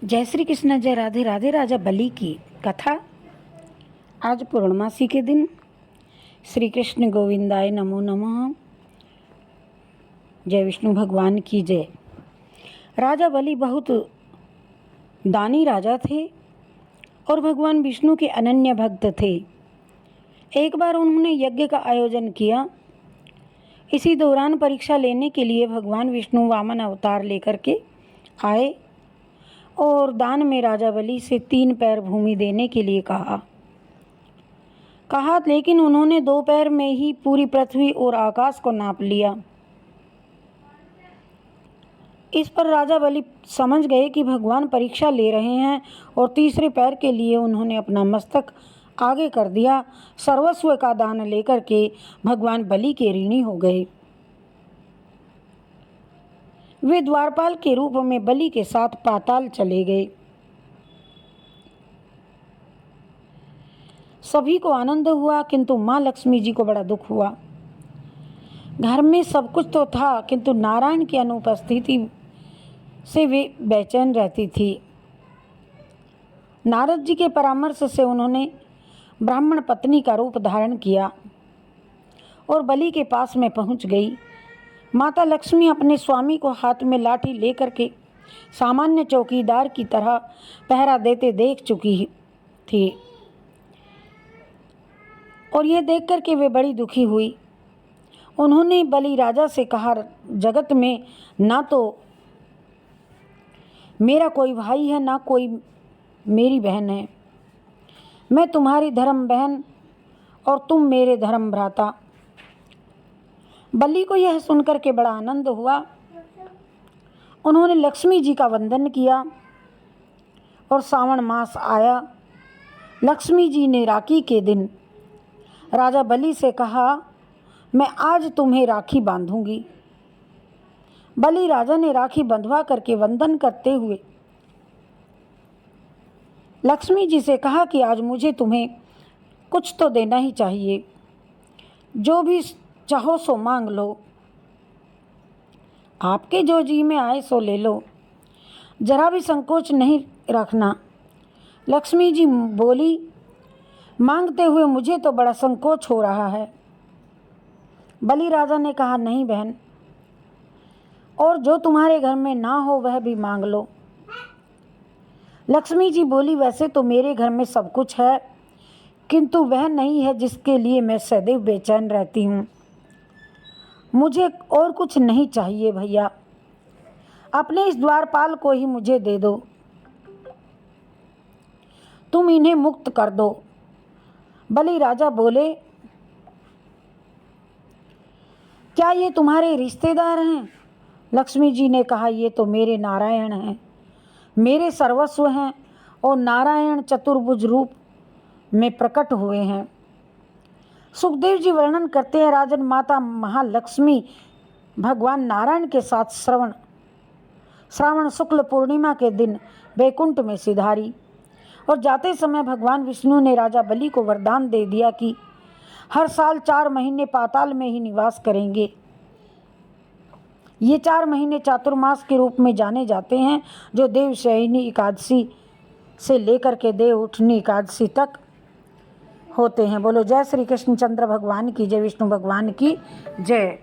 जय श्री कृष्ण, जय राधे राधे। राजा बलि की कथा। आज पूर्णमासी के दिन। श्री कृष्ण गोविंदाय नमो नमः। जय विष्णु भगवान की जय। राजा बलि बहुत दानी राजा थे और भगवान विष्णु के अनन्य भक्त थे। एक बार उन्होंने यज्ञ का आयोजन किया। इसी दौरान परीक्षा लेने के लिए भगवान विष्णु वामन अवतार लेकर के आए और दान में राजा बलि से 3 पैर भूमि देने के लिए कहा, लेकिन उन्होंने 2 पैर में ही पूरी पृथ्वी और आकाश को नाप लिया। इस पर राजा बलि समझ गए कि भगवान परीक्षा ले रहे हैं और तीसरे पैर के लिए उन्होंने अपना मस्तक आगे कर दिया। सर्वस्व का दान लेकर के भगवान बलि के ऋणी हो गए। वे द्वारपाल के रूप में बलि के साथ पाताल चले गए। सभी को आनंद हुआ, किंतु माँ लक्ष्मी जी को बड़ा दुख हुआ। घर में सब कुछ तो था, किंतु नारायण की अनुपस्थिति से वे बेचैन रहती थी। नारद जी के परामर्श से उन्होंने ब्राह्मण पत्नी का रूप धारण किया और बलि के पास में पहुंच गई। माता लक्ष्मी अपने स्वामी को हाथ में लाठी लेकर के सामान्य चौकीदार की तरह पहरा देते देख चुकी थी और यह देख कर के वे बड़ी दुखी हुई। उन्होंने बलि राजा से कहा, जगत में ना तो मेरा कोई भाई है, ना कोई मेरी बहन है। मैं तुम्हारी धर्म बहन और तुम मेरे धर्म भ्राता। बलि को यह सुनकर के बड़ा आनंद हुआ। उन्होंने लक्ष्मी जी का वंदन किया और सावन मास आया। लक्ष्मी जी ने राखी के दिन राजा बलि से कहा, मैं आज तुम्हें राखी बांधूंगी। बलि राजा ने राखी बंधवा करके वंदन करते हुए लक्ष्मी जी से कहा कि आज मुझे तुम्हें कुछ तो देना ही चाहिए। जो भी चाहो सो मांग लो, आपके जो जी में आए सो ले लो, जरा भी संकोच नहीं रखना। लक्ष्मी जी बोली, मांगते हुए मुझे तो बड़ा संकोच हो रहा है। बलि राजा ने कहा, नहीं बहन, और जो तुम्हारे घर में ना हो वह भी मांग लो। लक्ष्मी जी बोली, वैसे तो मेरे घर में सब कुछ है, किंतु वह नहीं है जिसके लिए मैं सदैव बेचैन रहती हूँ। मुझे और कुछ नहीं चाहिए भैया, अपने इस द्वारपाल को ही मुझे दे दो, तुम इन्हें मुक्त कर दो। बलि राजा बोले, क्या ये तुम्हारे रिश्तेदार हैं? लक्ष्मी जी ने कहा, ये तो मेरे नारायण हैं, मेरे सर्वस्व हैं और नारायण चतुर्भुज रूप में प्रकट हुए हैं। सुखदेव जी वर्णन करते हैं, राजन माता महालक्ष्मी भगवान नारायण के साथ श्रावण शुक्ल पूर्णिमा के दिन वैकुंठ में सिधारी और जाते समय भगवान विष्णु ने राजा बलि को वरदान दे दिया कि हर साल 4 महीने पाताल में ही निवास करेंगे। ये 4 महीने चातुर्मास के रूप में जाने जाते हैं, जो देवशयनी एकादशी से लेकर के देव उठनी एकादशी तक होते हैं। बोलो जय श्री कृष्ण चंद्र भगवान की जय, विष्णु भगवान की जय।